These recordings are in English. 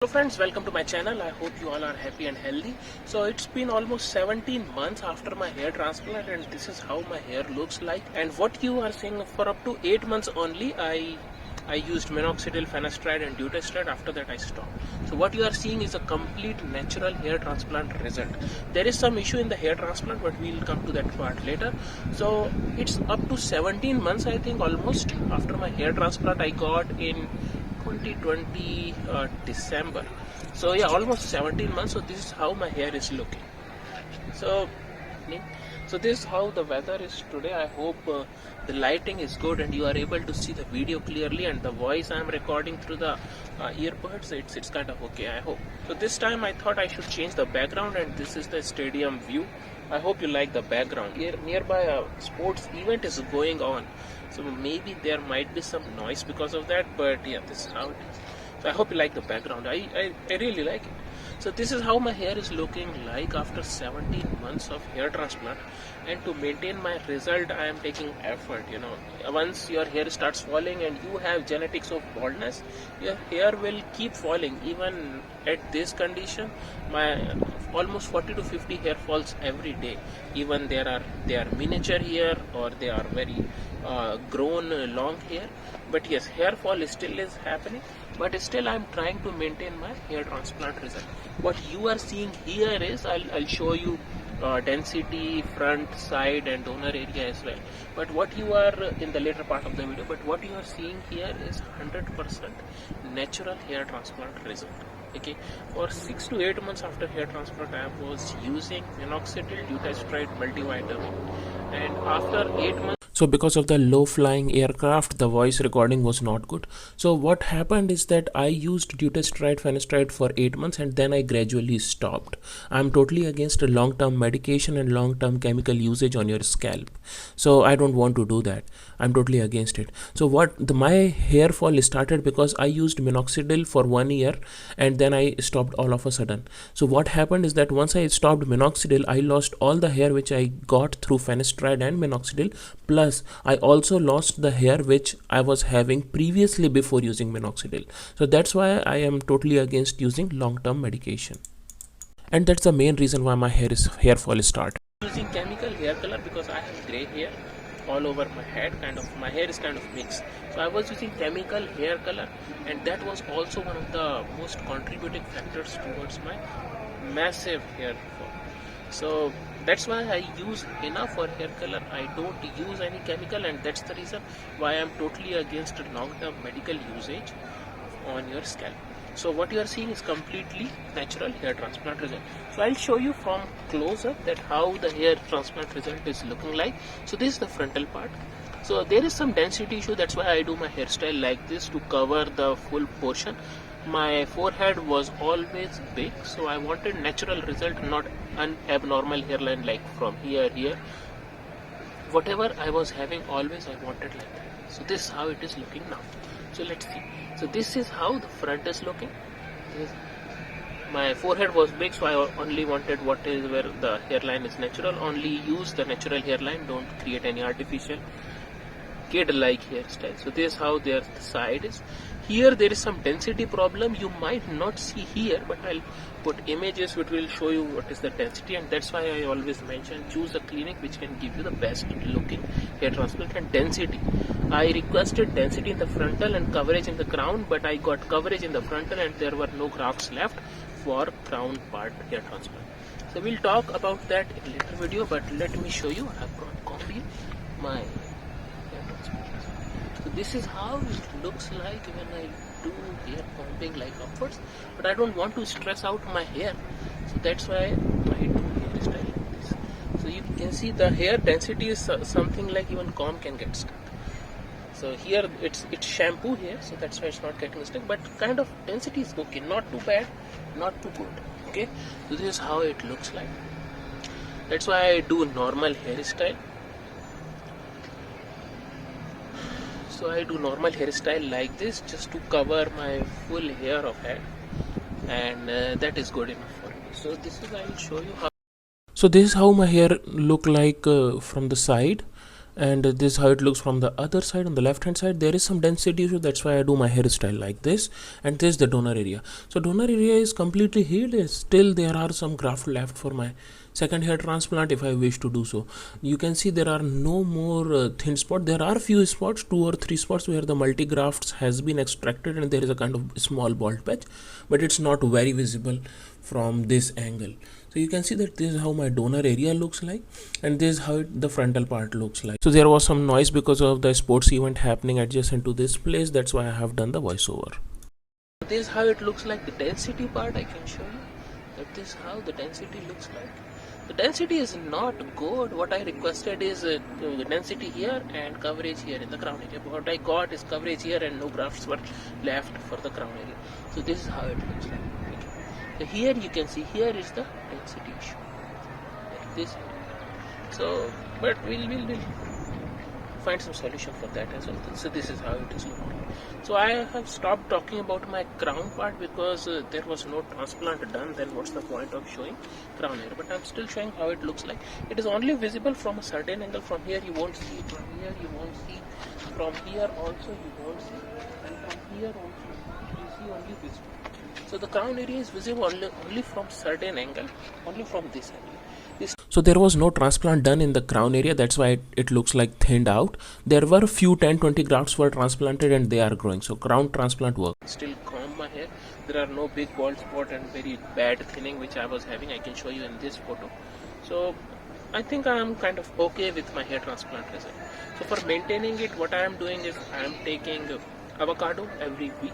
Hello friends, welcome to my channel. I hope you all are happy and healthy. So it's been almost 17 months after my hair transplant and this is how my hair looks like. And what you are seeing, for up to 8 months only I used minoxidil, finasteride and dutasteride. After that I stopped. So what you are seeing is a complete natural hair transplant result. There is some issue in the hair transplant, but we'll come to that part later. So it's up to 17 months I think almost after my hair transplant I got in 2020 December. So yeah, almost 17 months. So this is how my hair is looking. So this is how the weather is today. I hope the lighting is good and you are able to see the video clearly, and the voice I am recording through the earbuds, it's kind of okay, I hope. So this time I thought I should change the background, and this is the stadium view. I hope you like the background. Here nearby a sports event is going on, so maybe there might be some noise because of that, but yeah, this is how it is. So I hope you like the background. I really like it. So this is how my hair is looking like after 17 months of hair transplant. And to maintain my result, I am taking effort. Once your hair starts falling and you have genetics of baldness, your hair will keep falling. Even at this condition, my almost 40 to 50 hair falls every day. Even they are miniature hair or they are very grown long hair. But yes, hair fall still is happening. But still I am trying to maintain my hair transplant result. What you are seeing here is, I'll show you density, front, side and donor area as well. But what you are in the later part of the video, but what you are seeing here is 100% natural hair transplant result. Okay, for 6 to 8 months after hair transplant, I was using minoxidil, dutasteride, multivitamin, and after 8 months. So because of the low flying aircraft, the voice recording was not good. So what happened is that I used dutasteride, finasteride for 8 months and then I gradually stopped. I'm totally against long-term medication and long-term chemical usage on your scalp. So I don't want to do that. I'm totally against it. So my hair fall started because I used minoxidil for 1 year and then I stopped all of a sudden. So what happened is that once I stopped minoxidil, I lost all the hair which I got through finasteride and minoxidil, plus I also lost the hair which I was having previously before using minoxidil. So that's why I am totally against using long-term medication. And that's the main reason why my hair fall start. Using chemical hair color because I have grey hair all over my head, my hair is kind of mixed. So I was using chemical hair color, and that was also one of the most contributing factors towards my massive hair fall. So that's why I use Nema for hair color. I don't use any chemical, and that's the reason why I'm totally against long-term medical usage on your scalp. So what you are seeing is completely natural hair transplant result. So I'll show you from close up that how the hair transplant result is looking like. So this is the frontal part. So there is some density issue, that's why I do my hairstyle like this to cover the full portion. My forehead was always big, so I wanted natural result, not an abnormal hairline like from here. Whatever I was having, always I wanted like that. So this is how it is looking now. So let's see. So this is how the front is looking. My forehead was big, so I only wanted what is where the hairline is natural. Only use the natural hairline, don't create any artificial kid-like hairstyle. So this is how the side is. Here there is some density problem. You might not see here, but I'll put images which will show you what is the density, and that's why I always mention choose a clinic which can give you the best looking hair transplant and density. I requested density in the frontal and coverage in the crown, but I got coverage in the frontal and there were no grafts left for crown part hair transplant. So we'll talk about that in a later video, but let me show you. I've brought combi my hair transplant. So this is how it looks like when I do hair combing like upwards, but I don't want to stress out my hair, so that's why I do hairstyle like this. So you can see the hair density is something like even comb can get stuck. So here it's shampoo here, so that's why it's not getting stuck, but kind of density is okay, not too bad, not too good. Okay, so this is how it looks like. That's why I do normal hairstyle. So I do normal hairstyle like this just to cover my full hair of head, and that is good enough for me. So this is, I will show you how. So this is how my hair look like from the side, and this is how it looks from the other side. On the left hand side there is some density issue, that's why I do my hairstyle like this. And this is the donor area. So donor area is completely healed. Still there are some graft left for my second hair transplant if I wish to do so. You can see there are no more thin spot. There are few spots, 2 or 3 spots where the multi grafts has been extracted and there is a kind of small bald patch, but it's not very visible from this angle. So you can see that this is how my donor area looks like, and this is how the frontal part looks like. So there was some noise because of the sports event happening adjacent to this place, that's why I have done the voiceover. This is how it looks like. The density part I can show you, that this is how the density looks like. The density is not good. What I requested is the density here and coverage here in the crown area. What I got is coverage here and no grafts were left for the crown area. So this is how it looks like. So here you can see, here is the density issue, like this. So, but we'll find some solution for that as well. So this is how it is looking. So I have stopped talking about my crown part because there was no transplant done. Then what's the point of showing crown hair? But I'm still showing how it looks like. It is only visible from a certain angle. From here you won't see, from here you won't see, from here also you won't see, and from here also you see only this one. So the crown area is visible only from certain angle, only from this angle. So there was no transplant done in the crown area, that's why it looks like thinned out. There were few 10-20 grafts were transplanted and they are growing. So crown transplant work. Still comb my hair. There are no big bald spot and very bad thinning which I was having. I can show you in this photo. So I think I am kind of okay with my hair transplant result. So for maintaining it, what I am doing is I am taking avocado every week.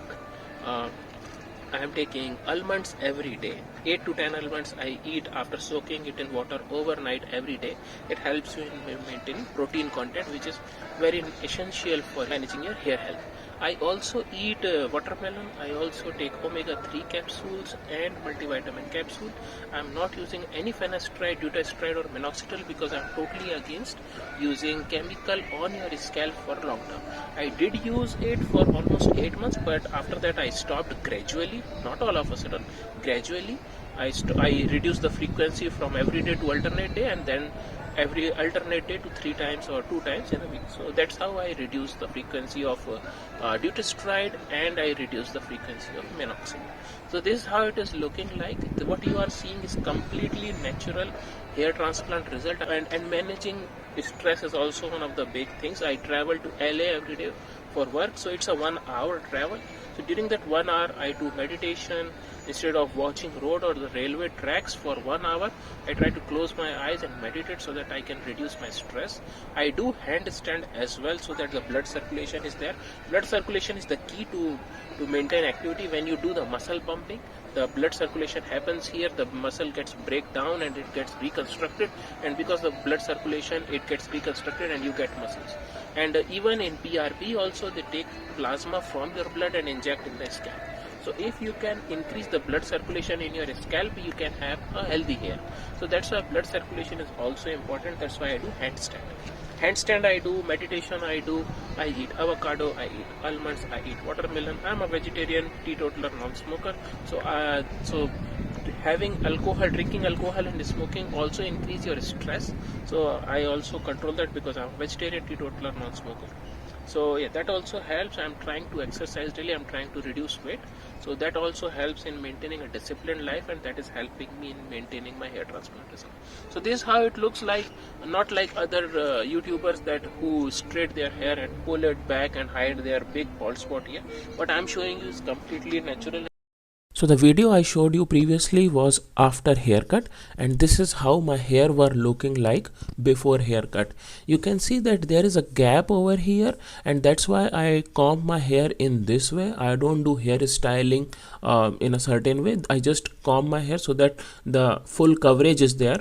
I am taking almonds every day. 8 to 10 almonds I eat after soaking it in water overnight every day. It helps you in maintaining protein content, which is very essential for managing your hair health. I also eat watermelon. I also take omega-3 capsules and multivitamin capsule. I am not using any finasteride, dutasteride or minoxidil because I am totally against using chemical on your scalp for long term. I did use it for almost 8 months, but after that I stopped gradually, not all of a sudden, gradually. I reduced the frequency from every day to alternate day, and then every alternate day to 3 times or 2 times in a week. So that's how I reduce the frequency of dutasteride, and I reduce the frequency of minoxidil. So this is how it is looking like. What you are seeing is completely natural hair transplant result, and managing stress is also one of the big things. I travel to LA every day for work, so it's a 1 hour travel. So during that 1 hour I do meditation. Instead of watching road or the railway tracks for 1 hour, I try to close my eyes and meditate so that I can reduce my stress. I do handstand as well so that the blood circulation is there. Blood circulation is the key to maintain activity. When you do the muscle pumping, the blood circulation happens here, the muscle gets break down and it gets reconstructed, and because of blood circulation it gets reconstructed and you get muscles. And even in PRP also they take plasma from your blood and inject in the scalp. So if you can increase the blood circulation in your scalp, you can have a healthy hair. So that's why blood circulation is also important. That's why I do handstand. Handstand I do, meditation I do, I eat avocado, I eat almonds, I eat watermelon. I'm a vegetarian, teetotaler, non-smoker. So having alcohol, drinking alcohol and smoking also increase your stress. So I also control that because I'm a vegetarian, teetotaler, non-smoker. So yeah, that also helps. I'm trying to exercise daily. I'm trying to reduce weight. So that also helps in maintaining a disciplined life, and that is helping me in maintaining my hair transplant result. So this is how it looks like, not like other YouTubers who straight their hair and pull it back and hide their big bald spot here. What I'm showing you is completely natural. So the video I showed you previously was after haircut, and this is how my hair were looking like before haircut. You can see that there is a gap over here, and that's why I comb my hair in this way. I don't do hair styling in a certain way. I just comb my hair so that the full coverage is there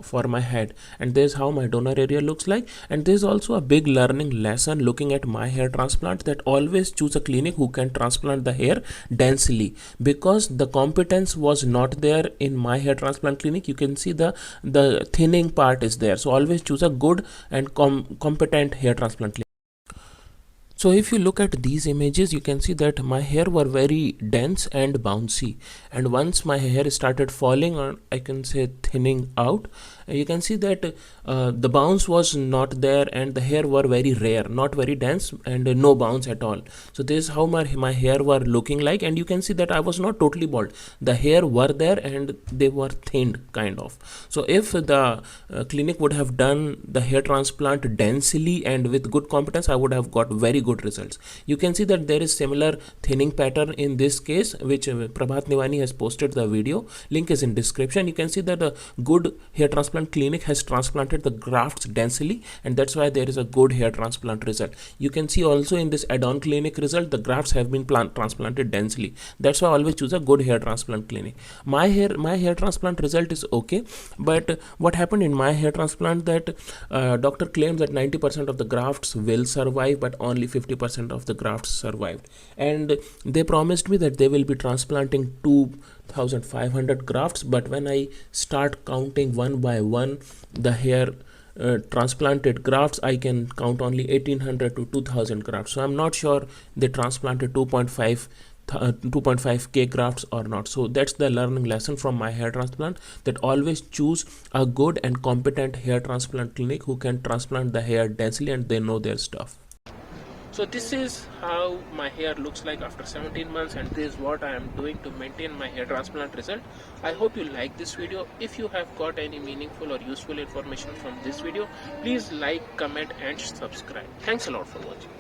for my head. And this is how my donor area looks like. And this is also a big learning lesson looking at my hair transplant, that always choose a clinic who can transplant the hair densely, because the competence was not there in my hair transplant clinic. You can see the thinning part is there. So always choose a good and competent hair transplant clinic. So if you look at these images, you can see that my hair were very dense and bouncy, and once my hair started falling, or I can say thinning out, you can see that the bounce was not there, and the hair were very rare, not very dense, and no bounce at all. So this is how my hair were looking like, and you can see that I was not totally bald. The hair were there and they were thinned kind of. So if the clinic would have done the hair transplant densely and with good competence, I would have got very good results. You can see that there is similar thinning pattern in this case, which Prabhat Nivani has posted the video. Link is in description. You can see that a good hair transplant clinic has transplanted the grafts densely, and that's why there is a good hair transplant result. You can see also in this add-on clinic result, the grafts have been transplanted densely. That's why I always choose a good hair transplant clinic. My hair transplant result is okay, but what happened in my hair transplant, that doctor claims that 90% of the grafts will survive, but only 50% of the grafts survived, and they promised me that they will be transplanting 2,500 grafts, but when I start counting one by one the hair transplanted grafts, I can count only 1800 to 2000 grafts. So I'm not sure they transplanted 2.5k grafts or not. So that's the learning lesson from my hair transplant, that always choose a good and competent hair transplant clinic who can transplant the hair densely and they know their stuff. So this is how my hair looks like after 17 months, and this is what I am doing to maintain my hair transplant result. I hope you like this video. If you have got any meaningful or useful information from this video, please like, comment and subscribe. Thanks a lot for watching.